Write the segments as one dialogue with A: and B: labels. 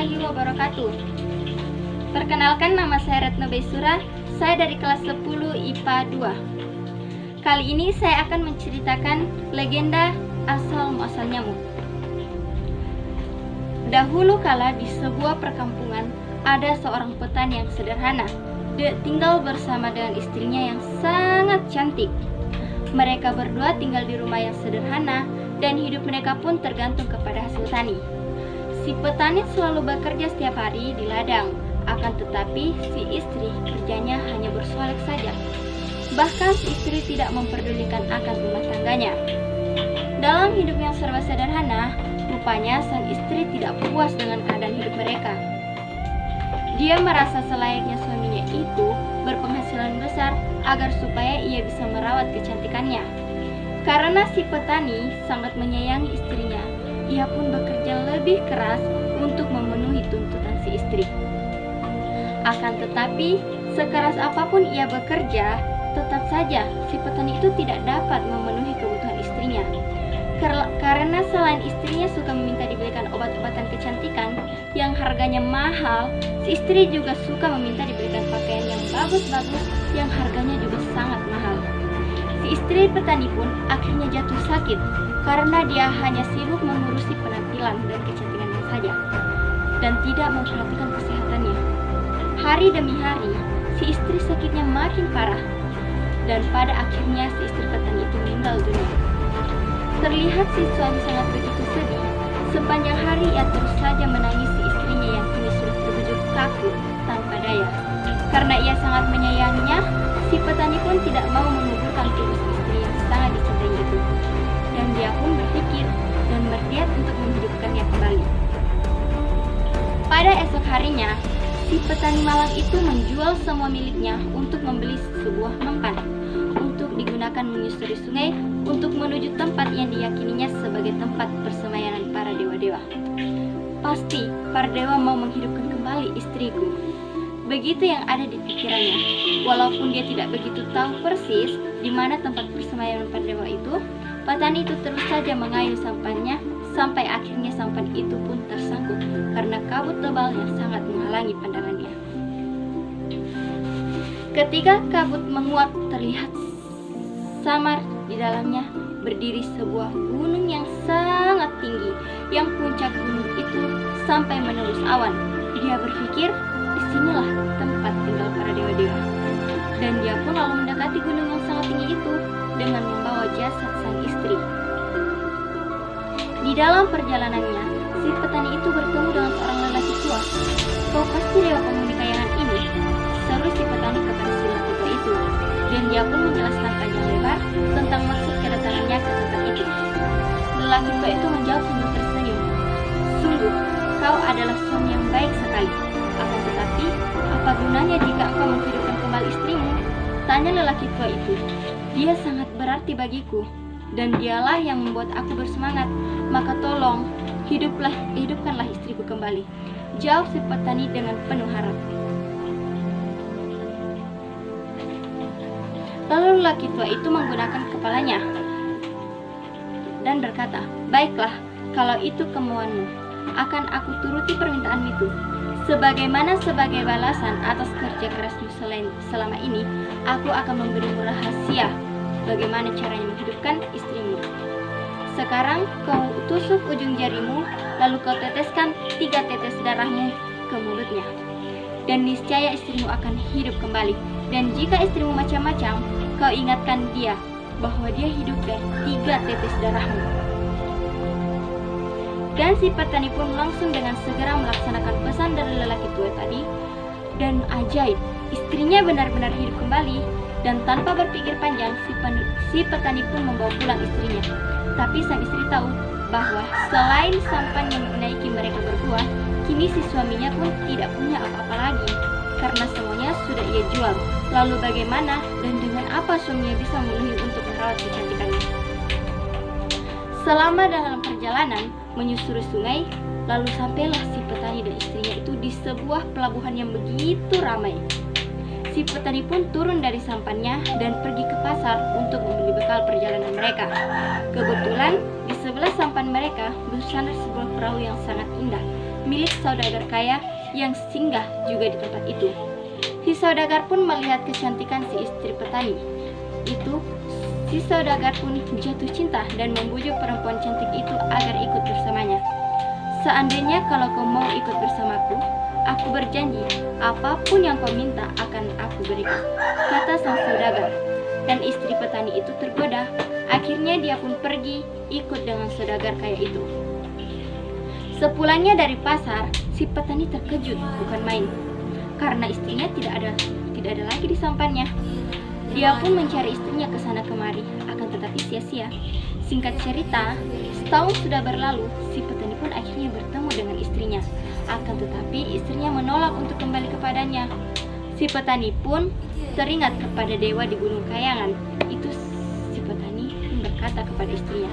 A: warahmatullahi wabarakatuh. Perkenalkan, nama saya Retno Besura. Saya dari kelas 10 IPA 2. Kali ini saya akan menceritakan legenda asal-muasal nyamuk. Dahulu kala di sebuah perkampungan ada seorang petani yang sederhana. Dia tinggal bersama dengan istrinya yang sangat cantik. Mereka berdua tinggal di rumah yang sederhana dan hidup mereka pun tergantung kepada hasil tani. Si petani selalu bekerja setiap hari di ladang, akan tetapi si istri kerjanya hanya bersolek saja. Bahkan si istri tidak memperdulikan akan rumah tangganya. Dalam hidup yang serba sederhana, rupanya sang istri tidak puas dengan keadaan hidup mereka. Dia merasa selayaknya suaminya itu berpenghasilan besar agar supaya ia bisa merawat kecantikannya. Karena si petani sangat menyayangi istrinya, ia pun bekerja lebih keras untuk memenuhi tuntutan si istri. Akan tetapi, sekeras apapun ia bekerja, tetap saja si petani itu tidak dapat memenuhi kebutuhan istrinya. Karena selain istrinya suka meminta dibelikan obat-obatan kecantikan yang harganya mahal, si istri juga suka meminta dibelikan pakaian yang bagus-bagus yang harganya juga sangat mahal. Si istri petani pun akhirnya jatuh sakit karena dia hanya sibuk mengurusi penampilan dan kecantikannya saja dan tidak memperhatikan kesehatannya. Hari demi hari, si istri sakitnya makin parah dan pada akhirnya si istri petani itu meninggal dunia. Terlihat si suami sangat begitu sedih. Sepanjang hari ia terus saja menangisi istrinya yang kini sudah berbujuk kaku tanpa daya. Karena ia sangat menyayanginya, si petani pun tidak mau menguburkan tubuh istri yang sangat dicintai itu. Dan dia pun berpikir dan berniat untuk menghidupkannya kembali. Pada esok harinya, si petani malang itu menjual semua miliknya untuk membeli sebuah mempan untuk digunakan menyusuri sungai untuk menuju tempat yang diyakininya sebagai tempat persemayanan para dewa-dewa. Pasti para dewa mau menghidupkan kembali istriku. Begitu yang ada di pikirannya. Walaupun dia tidak begitu tahu persis di mana tempat persemayanan para dewa itu, petani itu terus saja mengayuh sampannya sampai akhirnya sampan itu pun tersangkut karena kabut tebal yang sangat menghalangi pandangannya. Ketika kabut menguap, terlihat samar di dalamnya berdiri sebuah gunung yang sangat tinggi, yang puncak gunung itu sampai menembus awan. Dia berpikir, disinilah tempat tinggal para dewa-dewa. Dan dia pun lalu mendekati gunung yang sangat tinggi itu dengan membawa jasad sang istri. Di dalam perjalanannya, si petani itu bertemu dengan seorang lelaki tua. "Kau pasti dewa penghuni kayangan ini," seru si petani kepada si lelaki tua itu. Dan dia pun menjelaskan panjang lebar tentang maksud kedatangannya ke tempat itu. Lelaki tua itu menjawab sambil tersenyum, "Sungguh, kau adalah suami yang baik sekali. Akan tetapi, apa gunanya jika engkau menghidupkan kembali istrimu?" Tanya lelaki tua itu. "Dia sangat berarti bagiku, dan dialah yang membuat aku bersemangat. Maka tolong, hidupkanlah istriku kembali," jawab si petani dengan penuh harap. Lalu lelaki tua itu menggunakan kepalanya dan berkata, "Baiklah, kalau itu kemauanmu, akan aku turuti permintaanmu itu. Sebagaimana sebagai balasan atas kerja kerasmu selama ini, aku akan memberimu rahasia bagaimana caranya menghidupkan istrimu. Sekarang kau tusuk ujung jarimu, lalu kau teteskan 3 tetes darahmu ke mulutnya. Dan niscaya istrimu akan hidup kembali. Dan jika istrimu macam-macam, kau ingatkan dia bahwa dia hidup dari 3 tetes darahmu." Dan si petani pun langsung dengan segera melaksanakan pesan dari lelaki tua tadi. Dan ajaib, istrinya benar-benar hidup kembali. Dan tanpa berpikir panjang, si petani pun membawa pulang istrinya. Tapi sang istri tahu bahwa selain sampan yang menaiki mereka berdua, kini si suaminya pun tidak punya apa-apa lagi, karena semuanya sudah ia jual. Lalu bagaimana dan dengan apa suaminya bisa memenuhi untuk merawat kecantikannya? Selama dalam perjalanan menyusuri sungai, lalu sampailah si petani dan istrinya itu di sebuah pelabuhan yang begitu ramai. Si petani pun turun dari sampannya dan pergi ke pasar untuk membeli bekal perjalanan mereka. Kebetulan di sebelah sampan mereka bersandar sebuah perahu yang sangat indah. milik saudagar kaya yang singgah juga di tempat itu. Si saudagar pun melihat kecantikan si istri petani itu. Si saudagar pun jatuh cinta dan membujuk perempuan cantik itu agar ikut bersamanya. Seandainya kalau kau mau ikut bersamaku, aku berjanji apapun yang kau minta akan aku berikan, kata sang saudagar. Dan istri petani itu tergoda. Akhirnya dia pun pergi ikut dengan saudagar kaya itu. Sepulangnya dari pasar, si petani terkejut bukan main, karena istrinya tidak ada lagi di sampannya. Dia pun mencari istrinya ke sana kemari, akan tetapi sia-sia. Singkat cerita, setahun sudah berlalu, si petani pun akhirnya bertemu dengan istrinya. Akan tetapi istrinya menolak untuk kembali kepadanya. Si petani pun teringat kepada dewa di Gunung Kayangan. Itu si petani pun berkata kepada istrinya,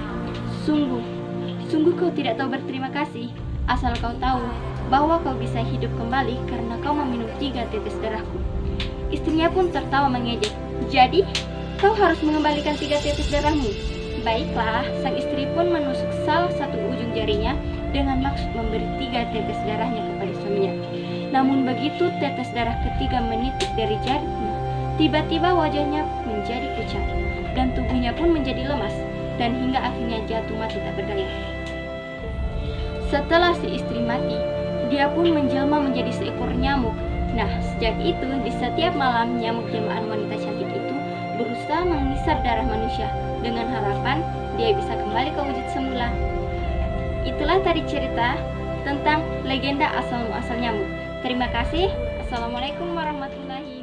A: Sungguh kau tidak tahu berterima kasih, asal kau tahu bahwa kau bisa hidup kembali karena kau meminum 3 tetes darahku. Istrinya pun tertawa mengejek. Jadi, kau harus mengembalikan 3 tetes darahmu. Baiklah, sang istri pun menusuk salah satu ujung jarinya dengan maksud memberi 3 tetes darahnya kepada suaminya. Namun begitu tetes darah ketiga menitik dari jarinya, tiba-tiba wajahnya menjadi pucat dan tubuhnya pun menjadi lemas dan hingga akhirnya jatuh mati tak berdaya. Setelah si istri mati, dia pun menjelma menjadi seekor nyamuk. Nah, sejak itu di setiap malam nyamuk jelmaan wanita cantik itu berusaha mengisap darah manusia dengan harapan dia bisa kembali ke wujud semula. Itulah tadi cerita tentang legenda asal-muasal nyamuk. Terima kasih. Assalamualaikum warahmatullahi wabarakatuh.